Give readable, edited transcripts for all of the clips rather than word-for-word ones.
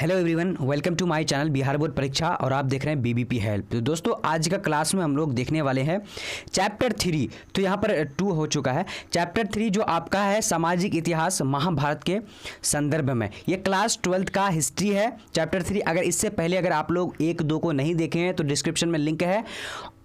Hello everyone, welcome to my channel Bihar board परीक्षा और आप देख रहे हैं बीबीपी हेल्प। तो दोस्तों आज का क्लास में हम लोग देखने वाले हैं चैप्टर 3। तो यहाँ पर 2 हो चुका है। चैप्टर 3 जो आपका है सामाजिक इतिहास महाभारत के संदर्भ में, ये क्लास 12th का हिस्ट्री है चैप्टर 3। अगर इससे पहले अगर आप लोग 1-2 को नहीं देखे हैं तो डिस्क्रिप्शन में लिंक है,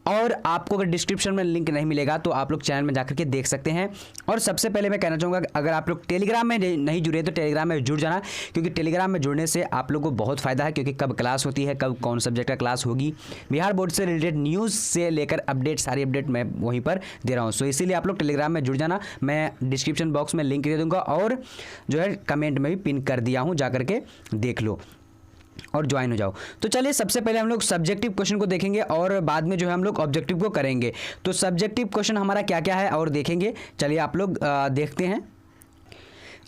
और आपको अगर डिस्क्रिप्शन में लिंक नहीं मिलेगा तो आप लोग चैनल में जाकर के देख सकते हैं। और सबसे पहले मैं कहना चाहूँगा अगर आप लोग टेलीग्राम में नहीं जुड़े तो टेलीग्राम में जुड़ जाना, क्योंकि टेलीग्राम में जुड़ने से आप लोगों को बहुत फ़ायदा है, क्योंकि कब क्लास होती है, कब कौन सब्जेक्ट का क्लास होगी, बिहार बोर्ड से रिलेटेड न्यूज़ से लेकर अपडेट, सारी अपडेट मैं वहीं पर दे रहा हूँ। सो इसीलिए आप लोग टेलीग्राम में जुड़ जाना। मैं डिस्क्रिप्शन बॉक्स में लिंक दे दूँगा और जो है कमेंट में भी पिन कर दिया हूँ, जा करके देख लो और ज्वाइन हो जाओ। तो चलिए सबसे पहले हम लोग सब्जेक्टिव क्वेश्चन को देखेंगे और बाद में जो है हम लोग ऑब्जेक्टिव को करेंगे। तो सब्जेक्टिव क्वेश्चन हमारा क्या क्या है और देखेंगे। चलिए आप लोग देखते हैं।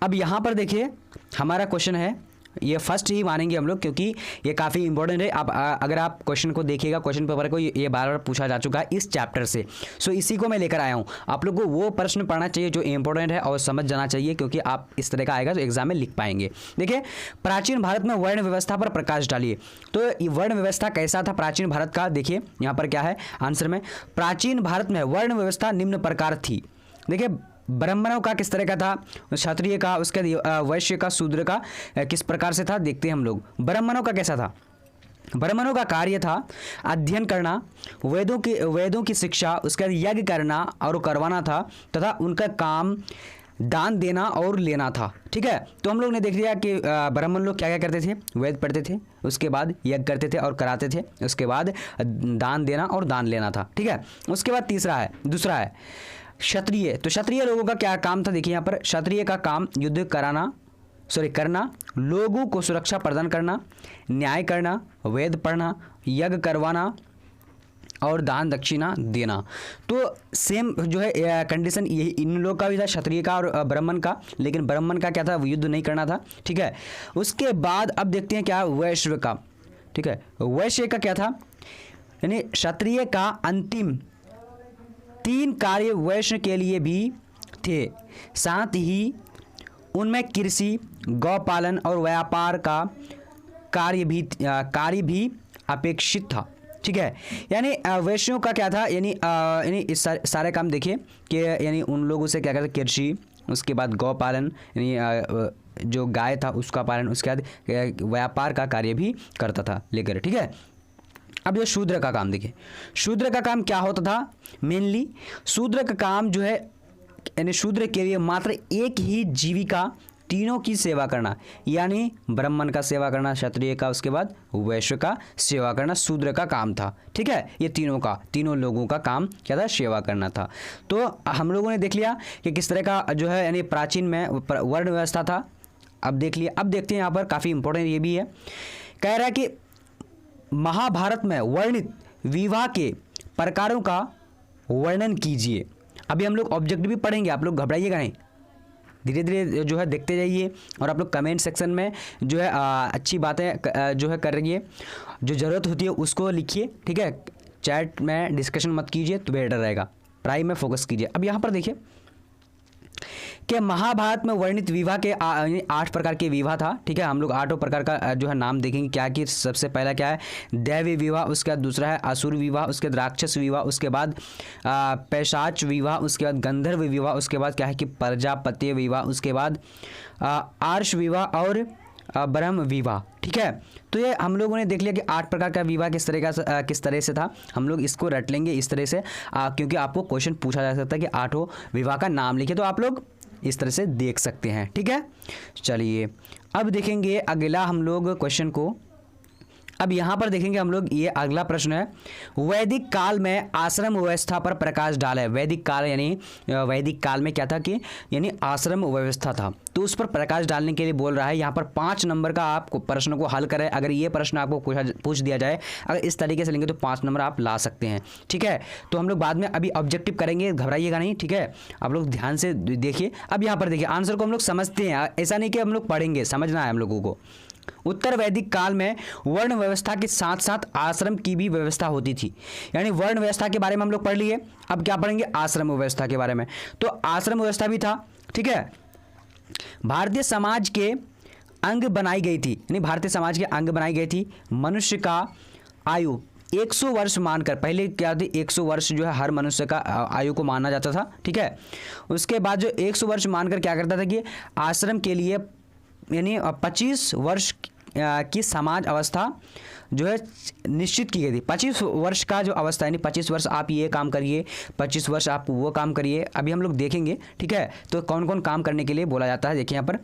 अब यहाँ पर देखिए हमारा क्वेश्चन है, ये फर्स्ट ही मानेंगे हम लोग क्योंकि ये काफ़ी इंपॉर्टेंट है। आप अगर आप क्वेश्चन को देखिएगा, क्वेश्चन पेपर को ये बार बार पूछा जा चुका है इस चैप्टर से। सो इसी को मैं लेकर आया हूँ। आप लोग को वो प्रश्न पढ़ना चाहिए जो इंपॉर्टेंट है और समझ जाना चाहिए, क्योंकि आप इस तरह का आएगा तो एग्जाम में लिख पाएंगे। देखिए, प्राचीन भारत में वर्ण व्यवस्था पर प्रकाश डालिए। तो ये वर्ण व्यवस्था कैसा था प्राचीन भारत का? देखिए यहाँ पर क्या है आंसर में, प्राचीन भारत में वर्ण व्यवस्था निम्न प्रकार थी। देखिए, ब्राह्मणों का किस तरह का था, क्षत्रिय का, उसके वैश्य का, शूद्र का किस प्रकार से था, देखते हैं हम लोग। ब्राह्मणों का कैसा था? ब्राह्मणों का कार्य था अध्ययन करना, वेदों की शिक्षा, उसके बाद यज्ञ करना और करवाना था, तथा उनका काम दान देना और लेना था। ठीक है, तो हम लोग ने देख लिया कि ब्राह्मण लोग क्या क्या करते थे, वेद पढ़ते थे, उसके बाद यज्ञ करते थे और कराते थे, उसके बाद दान देना और दान लेना था। ठीक है, उसके बाद दूसरा है क्षत्रिय। तो क्षत्रिय लोगों का क्या काम था? देखिए यहाँ पर क्षत्रिय का काम युद्ध करना, लोगों को सुरक्षा प्रदान करना, न्याय करना, वेद पढ़ना, यज्ञ करवाना और दान दक्षिणा देना। तो सेम जो है कंडीशन यही इन लोग का भी था, क्षत्रिय का और ब्राह्मण का। लेकिन ब्राह्मण का क्या था, युद्ध नहीं करना था। ठीक है, उसके बाद अब देखते हैं क्या वैश्य का। ठीक है, वैश्य का क्या था, यानी क्षत्रिय का अंतिम 3 कार्य वैश्य के लिए भी थे, साथ ही उनमें कृषि, गौपालन और व्यापार का कार्य भी अपेक्षित था। ठीक है, यानी वैश्यों का क्या था, यानी इस सारे काम देखिए कि यानी उन लोगों से क्या करते, कृषि, उसके बाद गौपालन यानी जो गाय था उसका पालन, उसके बाद व्यापार का कार्य भी करता था लेकर। ठीक है, अब जो शूद्र का काम देखिए, शूद्र का काम क्या होता था, मेनली शूद्र का काम जो है यानी शूद्र के लिए मात्र एक ही जीविका, तीनों की सेवा करना, यानी ब्राह्मण का सेवा करना, क्षत्रिय का, उसके बाद वैश्य का सेवा करना शूद्र का काम था। ठीक है, ये तीनों लोगों का काम क्या था, सेवा करना था। तो हम लोगों ने देख लिया कि किस तरह का जो है यानी प्राचीन में वर्ण व्यवस्था था। अब देख लिया, अब देखते हैं यहाँ पर काफ़ी इंपॉर्टेंट ये भी है, कह रहा है कि महाभारत में वर्णित विवाह के प्रकारों का वर्णन कीजिए। अभी हम लोग ऑब्जेक्ट भी पढ़ेंगे, आप लोग घबराइएगा नहीं, धीरे धीरे जो है देखते जाइए। और आप लोग कमेंट सेक्शन में जो है अच्छी बातें जो है कर रही है, जो ज़रूरत होती है उसको लिखिए। ठीक है, चैट में डिस्कशन मत कीजिए तो बेटर रहेगा, पढ़ाई में फोकस कीजिए। अब यहाँ पर देखिए कि महाभारत में वर्णित विवाह के 8 प्रकार के विवाह था। ठीक है, हम लोग 8 प्रकार का जो है नाम देखेंगे क्या, कि सबसे पहला क्या है दैवी विवाह, उसके बाद दूसरा है असुर विवाह, उसके बाद राक्षस विवाह, उसके बाद पैशाच विवाह, उसके बाद गंधर्व विवाह, उसके बाद क्या है कि प्रजापत्य विवाह, उसके बाद आर्ष विवाह और ब्रह्म विवाह। ठीक है, तो ये हम लोगों ने देख लिया कि 8 प्रकार का विवाह किस तरह से था। हम लोग इसको रट लेंगे इस तरह से, क्योंकि आपको क्वेश्चन पूछा जा सकता है कि 8 विवाह का नाम लिखे, तो आप लोग इस तरह से देख सकते हैं। ठीक है, चलिए अब देखेंगे अगला हम लोग क्वेश्चन को। अब यहाँ पर देखेंगे हम लोग, ये अगला प्रश्न है, वैदिक काल में आश्रम व्यवस्था पर प्रकाश डाला है। वैदिक काल यानी वैदिक काल में क्या था कि यानी आश्रम व्यवस्था था, तो उस पर प्रकाश डालने के लिए बोल रहा है। यहाँ पर 5 नंबर का आपको प्रश्न को हल करें। अगर ये प्रश्न आपको पूछ दिया जाए, अगर इस तरीके से लेंगे तो 5 नंबर आप ला सकते हैं। ठीक है, तो हम लोग बाद में अभी ऑब्जेक्टिव करेंगे, घबराइएगा नहीं। ठीक है, आप लोग ध्यान से देखिए। अब यहाँ पर देखिए आंसर को हम लोग समझते हैं, ऐसा नहीं कि हम लोग पढ़ेंगे, समझना है हम लोगों को। उत्तर वैदिक काल में वर्ण व्यवस्था के साथ साथ आश्रम की भी व्यवस्था होती थी। यानी वर्ण व्यवस्था के बारे में हम लोग पढ़ लिए, अब क्या पढ़ेंगे आश्रम व्यवस्था के बारे में। तो आश्रम व्यवस्था भी था। ठीक है, भारतीय समाज के अंग बनाई गई थी, यानी भारतीय समाज के अंग बनाई गई थी। मनुष्य का आयु 100 वर्ष मानकर, पहले क्या थी 100 वर्ष जो है हर मनुष्य का आयु को माना जाता था, ठीक है। उसके बाद जो 100 वर्ष मानकर क्या करता था कि आश्रम के लिए यानी 25 वर्ष की समाज अवस्था जो है निश्चित की गई थी। 25 वर्ष का जो अवस्था यानी 25 वर्ष आप ये काम करिए, 25 वर्ष आप वो काम करिए, अभी हम लोग देखेंगे, ठीक है। तो कौन कौन काम करने के लिए बोला जाता है देखिए यहाँ पर।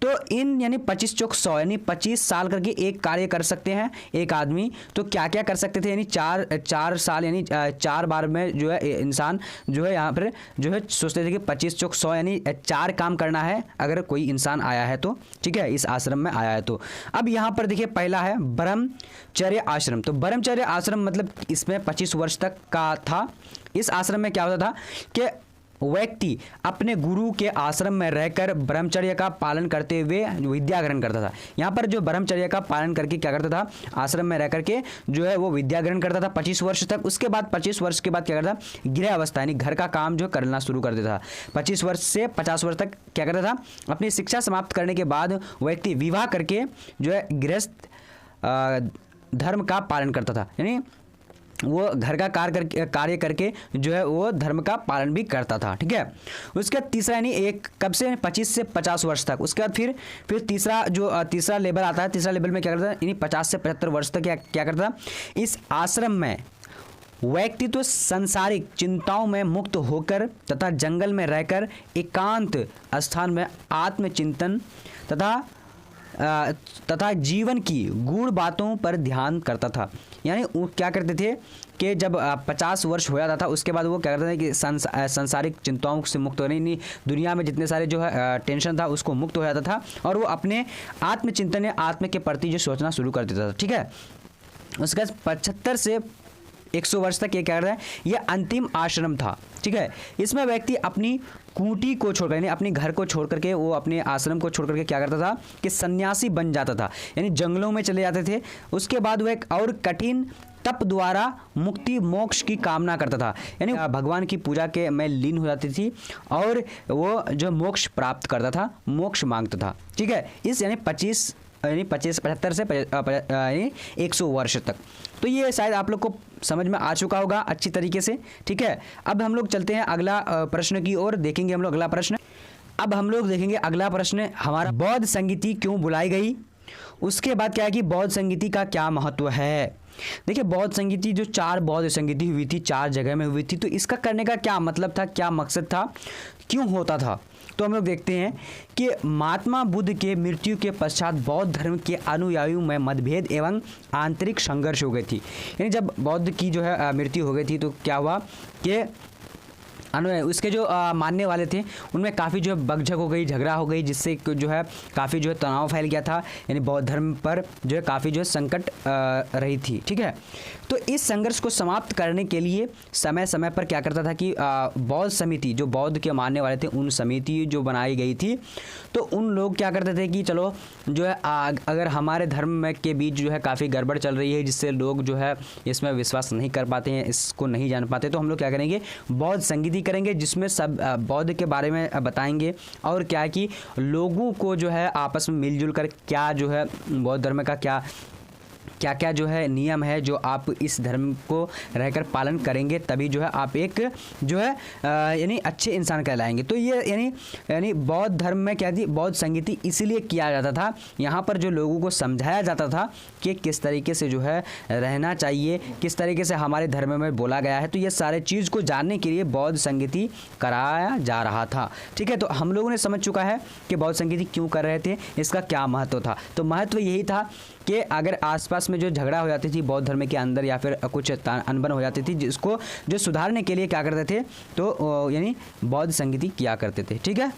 तो इन यानी 25 चौक 100 यानी 25 साल करके एक कार्य कर सकते हैं एक आदमी। तो क्या क्या कर सकते थे, यानी चार साल यानी 4 बार में जो है इंसान जो है यहाँ पर जो है सोचते थे कि 25 चौक 100 यानी 4 काम करना है अगर कोई इंसान आया है तो, ठीक है, इस आश्रम में आया है तो। अब यहाँ पर देखिए पहला है ब्रह्मचर्य आश्रम। तो ब्रह्मचर्य आश्रम मतलब इसमें 25 वर्ष तक का था। इस आश्रम में क्या होता था कि व्यक्ति अपने गुरु के आश्रम में रहकर ब्रह्मचर्य का पालन करते हुए विद्या ग्रहण करता था। यहाँ पर जो ब्रह्मचर्य का पालन करके क्या करता था, आश्रम में रह करके जो है वो विद्या ग्रहण करता था 25 वर्ष तक। उसके बाद 25 वर्ष के बाद क्या करता, गृह अवस्था यानी घर का काम जो करना शुरू कर देता था। 25 वर्ष से 50 वर्ष तक क्या करता था, अपनी शिक्षा समाप्त करने के बाद व्यक्ति विवाह करके जो है गृहस्थ धर्म का पालन करता था, यानी वो घर का कार्य करके जो है वो धर्म का पालन भी करता था, ठीक है। उसका तीसरा यानी एक कब से 25 से 50 वर्ष तक। उसके बाद फिर तीसरा लेवल आता है। तीसरा लेवल में क्या करता है, यानी 50 से 75 वर्ष तक क्या करता था, इस आश्रम में व्यक्ति तो सांसारिक चिंताओं में मुक्त होकर तथा जंगल में रहकर एकांत स्थान में आत्मचिंतन तथा जीवन की गूढ़ बातों पर ध्यान करता था। यानी वो क्या करते थे कि जब 50 वर्ष हो जाता था उसके बाद वो क्या करते थे कि सांसारिक चिंताओं से मुक्त होने, नहीं दुनिया में जितने सारे जो है टेंशन था उसको मुक्त हो जाता था और वो अपने आत्मचिंतन या आत्म के प्रति जो सोचना शुरू कर देता था, ठीक है। उसके बाद 75 से 100 वर्ष तक ये क्या करता है, ये अंतिम आश्रम था, ठीक है। इसमें व्यक्ति अपनी कुटी को छोड़कर यानी अपने घर को छोड़ करके वो अपने आश्रम को छोड़ करके क्या करता था कि सन्यासी बन जाता था, यानी जंगलों में चले जाते थे। उसके बाद वो एक और कठिन तप द्वारा मुक्ति मोक्ष की कामना करता था, यानी भगवान की पूजा के में लीन हो जाती थी और वो जो मोक्ष प्राप्त करता था, मोक्ष मांगता था, ठीक है। इस यानी 75 से 100 वर्ष तक। तो ये शायद आप लोग को समझ में आ चुका होगा अच्छी तरीके से, ठीक है। अब हम लोग चलते हैं अगला प्रश्न की ओर, देखेंगे हम लोग अगला प्रश्न। अब हम लोग देखेंगे अगला प्रश्न हमारा, बौद्ध संगीति क्यों बुलाई गई। उसके बाद क्या है कि बौद्ध संगीति का क्या महत्व है। देखिए बौद्ध संगीति जो 4 बौद्ध संगीति हुई थी 4 जगह में हुई थी, तो इसका करने का क्या मतलब था, क्या मकसद था, क्यों होता था। तो हम लोग देखते हैं कि महात्मा बुद्ध के मृत्यु के पश्चात बौद्ध धर्म के अनुयायियों में मतभेद एवं आंतरिक संघर्ष हो गई थी। यानी जब बौद्ध की जो है मृत्यु हो गई थी तो क्या हुआ कि उसके जो मानने वाले थे उनमें काफ़ी जो है बकझक हो गई, झगड़ा हो गई, जिससे जो है काफ़ी जो है तनाव फैल गया था, यानी बौद्ध धर्म पर जो है काफ़ी जो है संकट रही थी, ठीक है। तो इस संघर्ष को समाप्त करने के लिए समय समय पर क्या करता था कि बौद्ध समिति, जो बौद्ध के मानने वाले थे उन समिति जो बनाई गई थी, तो उन लोग क्या करते थे कि चलो जो है अगर हमारे धर्म में के बीच जो है काफ़ी गड़बड़ चल रही है जिससे लोग जो है इसमें विश्वास नहीं कर पाते हैं, इसको नहीं जान पाते, तो हम लोग क्या करेंगे, बौद्ध संगीति करेंगे जिसमें सब बौद्ध के बारे में बताएंगे और क्या है कि लोगों को जो है आपस में मिलजुल कर क्या जो है बौद्ध धर्म का क्या क्या जो है नियम है जो आप इस धर्म को रहकर पालन करेंगे तभी जो है आप एक जो है यानी अच्छे इंसान कहलाएंगे। तो ये यानी बौद्ध धर्म में क्या थी, बौद्ध संगीति इसीलिए किया जाता था, यहाँ पर जो लोगों को समझाया जाता था कि किस तरीके से जो है रहना चाहिए, किस तरीके से हमारे धर्म में बोला गया है। तो ये सारे चीज़ को जानने के लिए बौद्ध संगीति कराया जा रहा था, ठीक है। तो हम लोगों ने समझ चुका है कि बौद्ध संगीति क्यों कर रहे थे, इसका क्या महत्व था। तो महत्व यही था कि अगर आसपास में जो झगड़ा हो जाती थी बौद्ध धर्म के अंदर या फिर कुछ अनबन हो जाती थी, जिसको जो सुधारने के लिए क्या करते थे, तो यानी बौद्ध संगीति किया करते थे, ठीक है।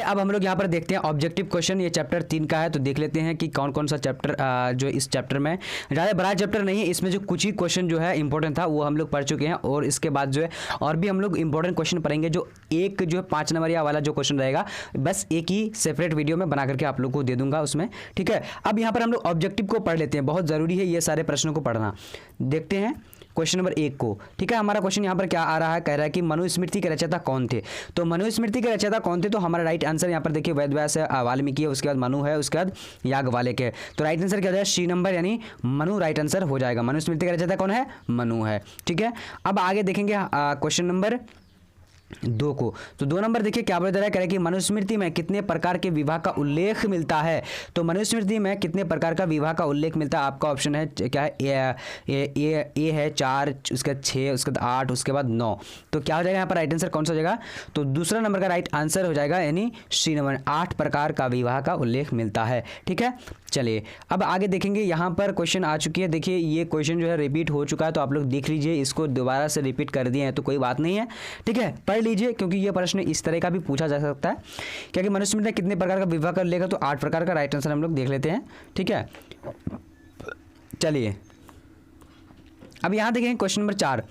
अब हम लोग यहाँ पर देखते हैं ऑब्जेक्टिव क्वेश्चन, ये चैप्टर 3 का है, तो देख लेते हैं कि कौन कौन सा चैप्टर जो इस चैप्टर में, ज़्यादा बड़ा चैप्टर नहीं है, इसमें जो कुछ ही क्वेश्चन जो है इंपॉर्टेंट था वो हम लोग पढ़ चुके हैं और इसके बाद जो है और भी हम लोग इंपॉर्टेंट क्वेश्चन पढ़ेंगे। जो एक जो है 5 नंबरिया वाला जो क्वेश्चन रहेगा बस एक ही सेपरेट वीडियो में बना करके आप लोग को दे दूंगा उसमें, ठीक है। अब यहाँ पर हम लोग ऑब्जेक्टिव को पढ़ लेते हैं, बहुत ज़रूरी है ये सारे प्रश्नों को पढ़ना। देखते हैं क्वेश्चन नंबर 1 को। ठीक है, हमारा क्वेश्चन यहाँ पर क्या आ रहा है, कह रहा है कि मनुस्मृति के रचयिता कौन थे। तो मनुस्मृति के रचयिता कौन थे, तो हमारा राइट आंसर यहाँ पर देखिए वेद व्यास है, वाल्मीकि है, उसके बाद मनु है, उसके बाद याज्ञवल्क्य है। तो राइट आंसर क्या हो जाएगा, सी नंबर यानी मनु राइट आंसर हो जाएगा। मनुस्मृति का रचयिता कौन है, मनु है। ठीक है, अब आगे देखेंगे क्वेश्चन नंबर 2 को। तो 2 नंबर देखिए क्या बोला जा रहा है, कह रहा है कि मनुस्मृति में कितने प्रकार के विवाह का उल्लेख मिलता है। तो मनुस्मृति में कितने प्रकार का विवाह का उल्लेख मिलता है, आपका ऑप्शन है क्या है, ए है 4, उसके बाद 6, उसके बाद 8, उसके बाद 9। तो क्या हो जाएगा यहाँ पर राइट आंसर कौन सा हो जाएगा, तो दूसरा नंबर का राइट आंसर हो जाएगा यानी सी नंबर, 8 प्रकार का विवाह का उल्लेख मिलता है। ठीक है, चलिए अब आगे देखेंगे। यहाँ पर क्वेश्चन आ चुकी है, देखिए ये क्वेश्चन जो है रिपीट हो चुका है, तो आप लोग देख लीजिए, इसको दोबारा से रिपीट कर दिए हैं तो कोई बात नहीं है। ठीक है, पढ़ लीजिए, क्योंकि ये प्रश्न इस तरह का भी पूछा जा सकता है, क्योंकि मनुस्मृति में कितने प्रकार का विवाह कर लेगा, तो 8 प्रकार का राइट आंसर हम लोग देख लेते हैं। ठीक है, चलिए अब यहाँ देखेंगे क्वेश्चन नंबर 4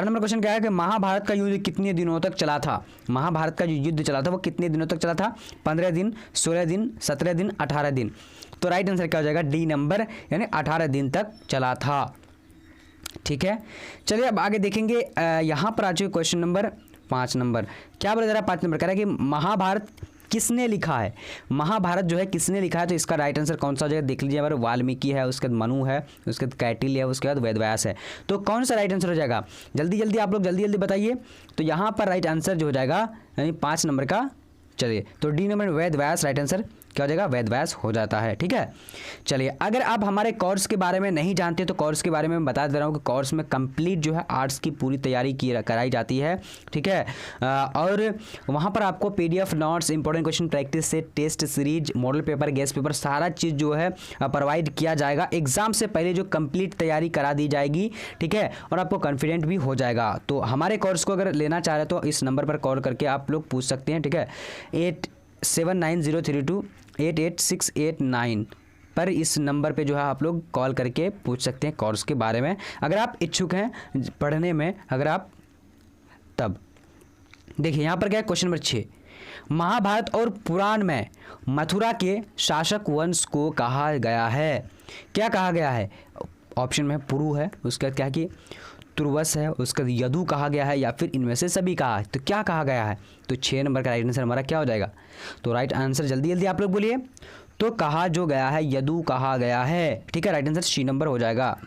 नंबर क्वेश्चन क्या है कि महाभारत का युद्ध कितने दिनों तक चला था। महाभारत का जो युद्ध चला था वो कितने दिनों तक चला था, 15 दिन, 16 दिन, 17 दिन, 18 दिन। तो राइट आंसर क्या हो जाएगा, डी नंबर यानी 18 दिन तक चला था। ठीक है, चलिए अब आगे देखेंगे। यहाँ पर आ चुके क्वेश्चन नंबर 5 नंबर, क्या बोला जा रहा है 5 नंबर, कह रहा है कि महाभारत किसने लिखा है। महाभारत जो है किसने लिखा है, तो इसका राइट आंसर कौन सा हो जाएगा, देख लीजिए, हमारे वाल्मीकि है, उसके बाद मनु है, उसके बाद कैटिल है, उसके बाद वेदव्यास है। तो कौन सा राइट आंसर हो जाएगा, जल्दी जल्दी आप लोग जल्दी बताइए। तो यहाँ पर राइट आंसर जो हो जाएगा यानी 5 नंबर का, चलिए तो D number Vedvyas right answer क्या हो जाएगा, वेदव्यास हो जाता है। ठीक है, चलिए अगर आप हमारे कोर्स के बारे में नहीं जानते तो कोर्स के बारे में मैं बता दे रहा हूँ कि कोर्स में कंप्लीट जो है आर्ट्स की पूरी तैयारी कराई जाती है। ठीक है, और वहाँ पर आपको PDF notes, important question practice set, test series, model paper, guest paper, सारा चीज़ जो है प्रोवाइड किया जाएगा। एग्जाम से पहले जो कंप्लीट तैयारी करा दी जाएगी। ठीक है, और आपको कॉन्फिडेंट भी हो जाएगा। तो हमारे कोर्स को अगर लेना चाह रहे तो इस नंबर पर कॉल करके आप लोग पूछ सकते हैं। ठीक है, 879032888689 पर इस नंबर पे जो है आप लोग कॉल करके पूछ सकते हैं कोर्स के बारे में, अगर आप इच्छुक हैं पढ़ने में, अगर आप तब। देखिए यहाँ पर क्या है, क्वेश्चन नंबर 6, महाभारत और पुराण में मथुरा के शासक वंश को कहा गया है। क्या कहा गया है, ऑप्शन में पुरु है, उसका क्या कि तुर्वस है, उसका यदु कहा गया है, या फिर इनमें से सभी कहा है। तो क्या कहा गया है, तो 6 नंबर का राइट आंसर हमारा क्या हो जाएगा, तो राइट आंसर जल्दी जल्दी आप लोग बोलिए। तो कहा जो गया है, यदु कहा गया है। ठीक है, राइट आंसर सी नंबर हो जाएगा।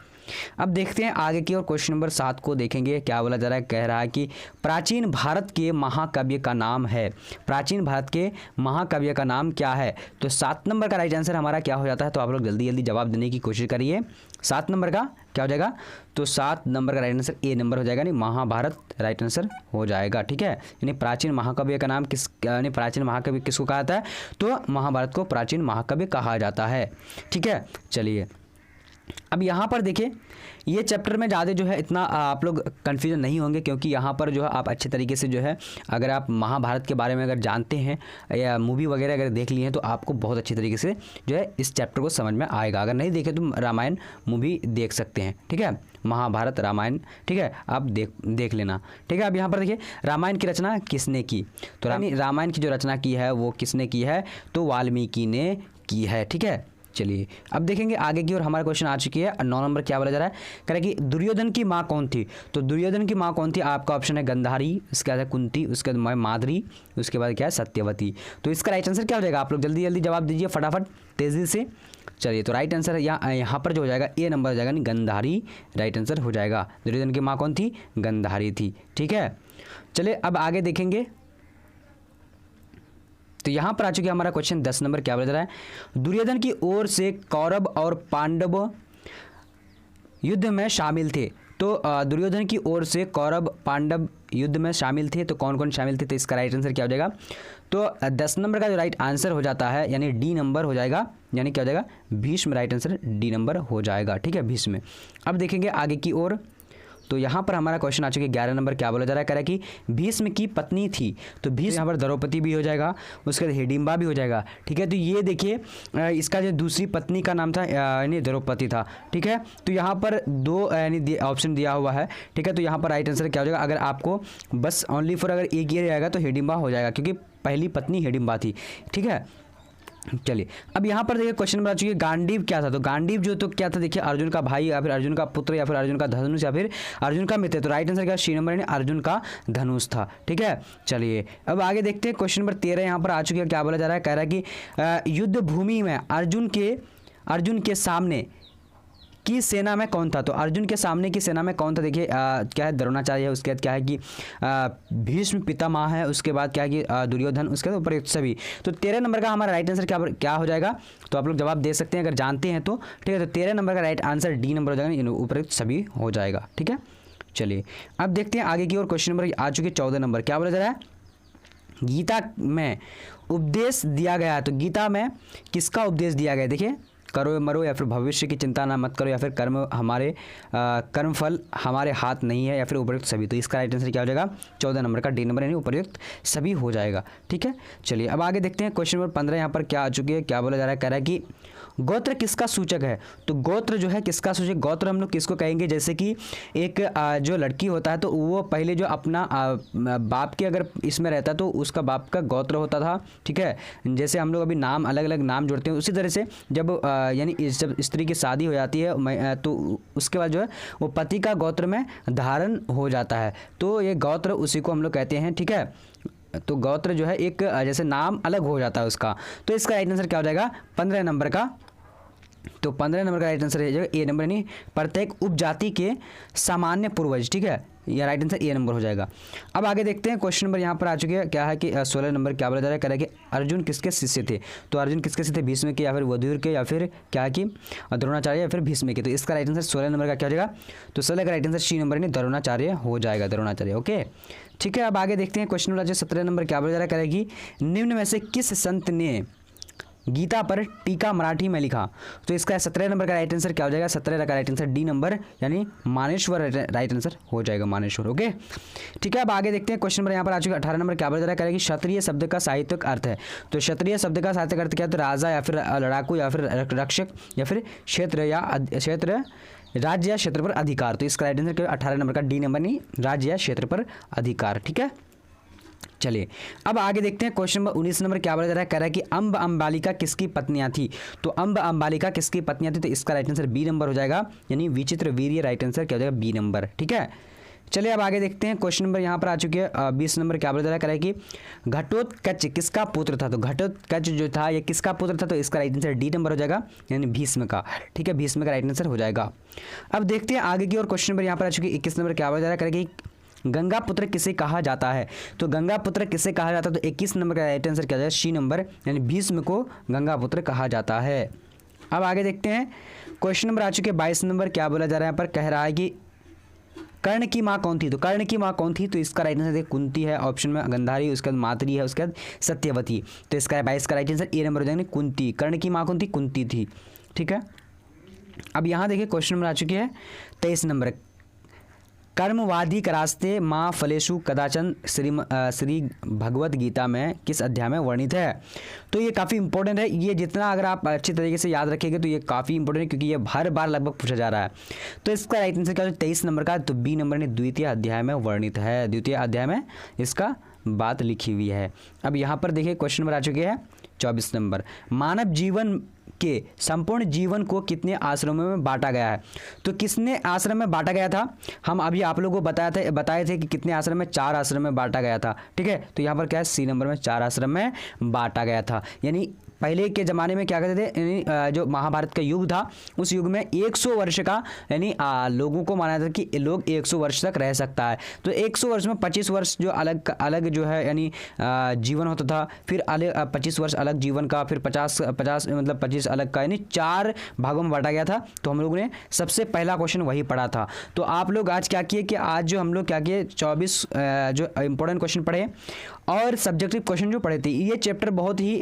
अब देखते हैं आगे की और क्वेश्चन नंबर 7 को देखेंगे। क्या बोला जा रहा है, कह रहा है कि प्राचीन भारत के महाकाव्य का नाम है। प्राचीन भारत के महाकाव्य का नाम क्या है, तो 7 नंबर का राइट आंसर हमारा क्या हो जाता है। तो आप लोग जल्दी जल्दी जवाब देने की कोशिश करिए। 7 नंबर का क्या हो जाएगा, तो 7 नंबर का राइट आंसर ए नंबर हो जाएगा, यानी महाभारत राइट आंसर हो जाएगा। ठीक है, यानी प्राचीन महाकाव्य का नाम किस, यानी प्राचीन महाकाव्य किसको कहा जाता है, तो महाभारत को प्राचीन महाकाव्य कहा जाता है। ठीक है, चलिए अब यहाँ पर देखिए, ये चैप्टर में ज़्यादा जो है इतना आप लोग कन्फ्यूजन नहीं होंगे, क्योंकि यहाँ पर जो है आप अच्छे तरीके से जो है, अगर आप महाभारत के बारे में अगर जानते हैं या मूवी वगैरह अगर देख ली हैं तो आपको बहुत अच्छी तरीके से जो है इस चैप्टर को समझ में आएगा। अगर नहीं देखे तो रामायण मूवी देख सकते हैं। ठीक है, महाभारत रामायण, ठीक है, आप देख लेना। ठीक है, अब यहाँ पर देखिए रामायण की रचना किसने की, तो रामायण की जो रचना की है वो किसने की है, तो वाल्मीकि ने की है। ठीक है, चलिए अब देखेंगे आगे की और हमारा क्वेश्चन आ चुकी है 9 नंबर। क्या बोला जा रहा है, कह रहा है कि दुर्योधन की माँ कौन थी। तो दुर्योधन की माँ कौन थी, आपका ऑप्शन है गंधारी, उसके बाद है कुंती, उसके बाद माद्री, उसके बाद क्या है सत्यवती। तो इसका राइट आंसर क्या हो जाएगा, आप लोग जल्दी जल्दी जवाब दीजिए फटाफट तेजी से। चलिए तो राइट आंसर यहाँ पर जो हो जाएगा ए नंबर हो जाएगा, यानी गंधारी राइट आंसर हो जाएगा। दुर्योधन की माँ कौन थी, गंधारी थी। ठीक है, चलिए अब आगे देखेंगे। तो यहाँ पर आ चुके हमारा क्वेश्चन 10 नंबर। क्या बोला जा रहा है, दुर्योधन की ओर से कौरव और पांडव युद्ध में शामिल थे। तो दुर्योधन की ओर से कौरव पांडव युद्ध में शामिल थे, तो कौन कौन शामिल थे, तो इसका राइट आंसर क्या हो जाएगा, तो 10 नंबर का जो राइट आंसर हो जाता है यानी डी नंबर हो जाएगा, यानी क्या हो जाएगा Bhishma, right answer D number हो जाएगा। ठीक है, भीष्म। अब देखेंगे आगे की ओर। तो यहाँ पर हमारा क्वेश्चन आ चुके 11 नंबर। क्या बोला जा रहा है, कह रहा है कि भीष्म की पत्नी थी। तो भीष्म यहाँ पर द्रौपदी भी हो जाएगा, उसके बाद हिडिंबा भी हो जाएगा। ठीक है, तो ये देखिए इसका जो दूसरी पत्नी का नाम था यानी द्रौपदी था। ठीक है, तो यहाँ पर 2 यानी ऑप्शन दिया हुआ है। ठीक है, तो यहाँ पर राइट आंसर क्या हो जाएगा, अगर आपको बस ओनली फॉर अगर एक ही रहेगा तो हिडिंबा हो जाएगा, क्योंकि पहली पत्नी हिडिंबा थी। ठीक है, चलिए अब यहाँ पर देखिए क्वेश्चन नंबर आ चुकी है, गांडीव क्या था? तो गांडीव जो तो क्या था, देखिए अर्जुन का भाई या फिर अर्जुन का पुत्र या फिर अर्जुन का धनुष या फिर अर्जुन का मित्र। तो राइट आंसर क्या, सी नंबर यानी अर्जुन का धनुष था। ठीक है, चलिए अब आगे देखते हैं क्वेश्चन नंबर 13 यहाँ पर आ चुकी है। क्या बोला जा रहा है, कह रहा है कि युद्ध भूमि में अर्जुन के सामने की सेना में कौन था? तो अर्जुन के सामने की सेना में कौन था? देखिए क्या है, द्रोणाचार्य है, उसके बाद क्या है कि भीष्म पितामह है, उसके बाद क्या है कि दुर्योधन, उसके बाद उपयुक्त सभी। तो 13 नंबर का हमारा राइट आंसर क्या हो जाएगा? तो आप लोग जवाब दे सकते हैं अगर जानते हैं तो। ठीक है, तो 13 नंबर का राइट आंसर डी नंबर हो जाएगा, उपयुक्त सभी हो जाएगा। ठीक है, चलिए अब देखते हैं आगे की और। क्वेश्चन नंबर आ चुके 14 नंबर। क्या बोला जा रहा है, गीता में उपदेश दिया गया है। तो गीता में किसका उपदेश दिया गया है? देखिए, करो मरो या फिर भविष्य की चिंता ना मत करो या फिर कर्म फल हमारे हाथ नहीं है या फिर उपयुक्त सभी। तो इसका राइट आंसर क्या हो जाएगा? 14 नंबर का डी नंबर यानी उपयुक्त सभी हो जाएगा। ठीक है, चलिए अब आगे देखते हैं। क्वेश्चन नंबर 15 यहाँ पर क्या आ चुकी है। क्या बोला जा रहा है, कह रहा है कि गोत्र किसका सूचक है? तो गोत्र जो है किसका सूचक, गोत्र हम लोग किसको कहेंगे? जैसे कि एक जो लड़की होता है तो वो पहले जो अपना बाप के अगर इसमें रहता तो उसका बाप का गोत्र होता था। ठीक है, जैसे हम लोग अभी नाम अलग अलग नाम जोड़ते हैं, उसी तरह से जब यानी जब स्त्री की शादी हो जाती है तो उसके बाद जो है वो पति का गोत्र में धारण हो जाता है। तो ये गोत्र उसी को हम लोग कहते हैं। ठीक है, तो गोत्र जो है एक जैसे नाम अलग हो जाता है उसका। तो इसका राइट आंसर क्या हो जाएगा? 15 नंबर का। तो 15 नंबर का राइट आंसर है ए नंबर यानी प्रत्येक उपजाति के सामान्य पूर्वज। ठीक है, यह राइट आंसर ए नंबर हो जाएगा। अब आगे देखते हैं। क्वेश्चन नंबर यहाँ पर आ चुके हैं। क्या है कि 16 नंबर क्या बोला जा रहा है, कह रहा है कि अर्जुन किसके शिष्य थे? तो अर्जुन किसके शिष्य थे? भीष्म के या फिर वधूर के या फिर क्या है कि द्रोणाचार्य या फिर भीष्म के। तो इसका राइट आंसर 16 नंबर का क्या हो जाएगा? तो 16 का राइट आंसर सी नंबर यानी द्रोणाचार्य हो जाएगा, द्रोणाचार्य। ओके, ठीक है, अब आगे देखते हैं। क्वेश्चन नंबर 17 नंबर क्या बोला जा रहा है, कह रहा है कि निम्न में से किस संत ने गीता पर टीका मराठी में लिखा? तो इसका 17 नंबर का राइट आंसर क्या हो जाएगा? 17 का राइट आंसर डी नंबर यानी मानेश्वर राइट आंसर हो जाएगा, मानेश्वर। ओके, ठीक है, अब आगे देखते हैं। क्वेश्चन नंबर यहाँ पर आ चुका है 18 नंबर। क्या बोला जा रहा है, कह रहा है कि क्षत्रिय शब्द का साहित्यिक अर्थ है। तो क्षत्रिय शब्द का साहित्यिक अर्थ क्या है? तो राजा या फिर लड़ाकू या फिर रक्षक या फिर क्षेत्र राज्य या क्षेत्र पर अधिकार। तो इसका राइट आंसर 18 नंबर का डी नंबर नहीं, राज्य या क्षेत्र पर अधिकार। ठीक है, चलिए अब आगे देखते हैं। क्वेश्चन नंबर 19 नंबर क्या बोला जा रहा है, कह रहा है कि अम्ब अंबालिका किसकी पत्नियां थी? तो अम्ब अंबालिका किसकी पत्नियां थी? तो इसका राइट आंसर बी नंबर हो जाएगा, यानी विचित्र वीर्य राइट आंसर क्या हो जाएगा? B number. ठीक है, चलिए अब आगे देखते हैं। क्वेश्चन नंबर यहाँ पर आ चुके हैं 20 नंबर। क्या बोला जा रहा है, कह रहा है कि घटोत्कच किसका पुत्र था? तो घटोत्कच जो था ये किसका पुत्र था? तो इसका राइट आंसर डी नंबर हो जाएगा, यानी भीष्म का। ठीक है, भीष्म का राइट आंसर हो जाएगा। अब देखते हैं आगे की और। क्वेश्चन नंबर यहाँ पर आ चुकी है 21 नंबर। क्या बोला जा रहा है, कह रहा है कि गंगा पुत्र किसे कहा जाता है? तो गंगा पुत्र किसे कहा जाता है? तो 21 नंबर का राइट आंसर क्या जाएगा? सी नंबर यानी भीष्म को गंगा पुत्र कहा जाता है। अब आगे देखते हैं। क्वेश्चन नंबर आ चुके 22 नंबर। क्या बोला जा रहा है यहाँ पर, कह रहा है कि कर्ण की माँ कौन थी? तो कर्ण की माँ कौन थी? तो इसका राइट आंसर कुंती है ऑप्शन में, गंधारी, उसके बाद मातरी है, उसके बाद सत्यवती। तो इसका 22 का राइट आंसर ए नंबर हो जाएगा, कुंती। कर्ण की माँ कौन थी? कुंती थी। ठीक है, अब यहाँ देखिए क्वेश्चन नंबर आ चुकी है 23 नंबर। कर्मवादी का रास्ते माँ फलेशु कदाचन श्री भगवत गीता में किस अध्याय में वर्णित है? तो ये काफ़ी इंपॉर्टेंट है। ये जितना अगर आप अच्छी तरीके से याद रखेंगे तो ये काफ़ी इंपॉर्टेंट है, क्योंकि ये हर बार लगभग पूछा जा रहा है। तो इसका राइट आंसर क्या है? 23 नंबर का। तो बी नंबर ने द्वितीय अध्याय में वर्णित है, द्वितीय अध्याय में इसका बात लिखी हुई है। अब यहाँ पर देखिए क्वेश्चन नंबर आ चुके हैं 24 नंबर। मानव जीवन के संपूर्ण जीवन को कितने आश्रमों में बांटा गया है? तो किसने आश्रम में बांटा गया था? हम अभी आप लोगों को बताए थे कि कितने आश्रम में? 4 आश्रम में बांटा गया था। ठीक है, तो यहाँ पर क्या है? सी नंबर में 4 आश्रम में बांटा गया था। यानी पहले के ज़माने में क्या कहते थे, यानी जो महाभारत का युग था उस युग में 100 वर्ष का यानी लोगों को माना था कि लोग 100 वर्ष तक रह सकता है। तो 100 वर्ष में 25 वर्ष जो अलग जो है यानी जीवन होता था, फिर 25 वर्ष अलग जीवन का, फिर 50 मतलब 25 अलग का, यानी 4 भागों में बांटा गया था। तो हम लोगों ने सबसे पहला क्वेश्चन वही पढ़ा था। तो आप लोग आज क्या किए कि आज जो हम लोग क्या किए 24 जो इंपॉर्टेंट क्वेश्चन पढ़े और सब्जेक्टिव क्वेश्चन जो पढ़े थे। ये चैप्टर बहुत ही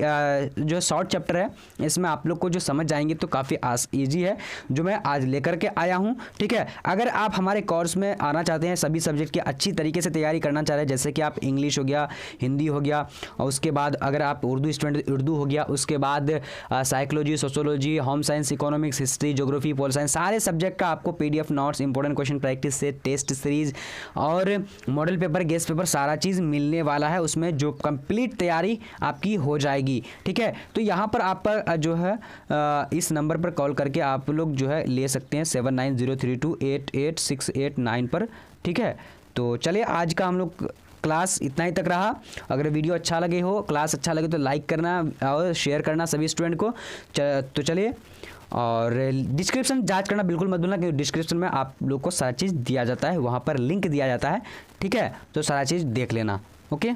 जो शॉर्ट चैप्टर है, इसमें आप लोग को जो समझ जाएंगे तो काफ़ी ईजी है जो मैं आज लेकर के आया हूँ। ठीक है, अगर आप हमारे कोर्स में आना चाहते हैं, सभी सब्जेक्ट की अच्छी तरीके से तैयारी करना चाह रहे हैं, जैसे कि आप इंग्लिश हो गया, हिंदी हो गया, और उसके बाद अगर आप उर्दू स्टूडेंट उर्दू हो गया, उसके बाद psychology, sociology, home science, economics, history, geography, pol science, सारे सब्जेक्ट का आपको PDF notes, important question practice से, टेस्ट सीरीज और मॉडल पेपर, गेस्ट पेपर, सारा चीज़ मिलने वाला है। उसमें जो कंप्लीट तैयारी आपकी हो जाएगी। ठीक है, तो तो यहाँ पर आप जो है इस नंबर पर कॉल करके आप लोग जो है ले सकते हैं 7903288689 पर। ठीक है, तो चलिए आज का हम लोग क्लास इतना ही तक रहा। अगर वीडियो अच्छा लगे हो, क्लास अच्छा लगे तो लाइक करना और शेयर करना सभी स्टूडेंट को। तो चलिए, और डिस्क्रिप्शन जांच करना बिल्कुल मत भूलना, क्योंकि डिस्क्रिप्शन में आप लोग को सारा चीज़ दिया जाता है, वहाँ पर लिंक दिया जाता है। ठीक है, तो सारा चीज़ देख लेना। ओके।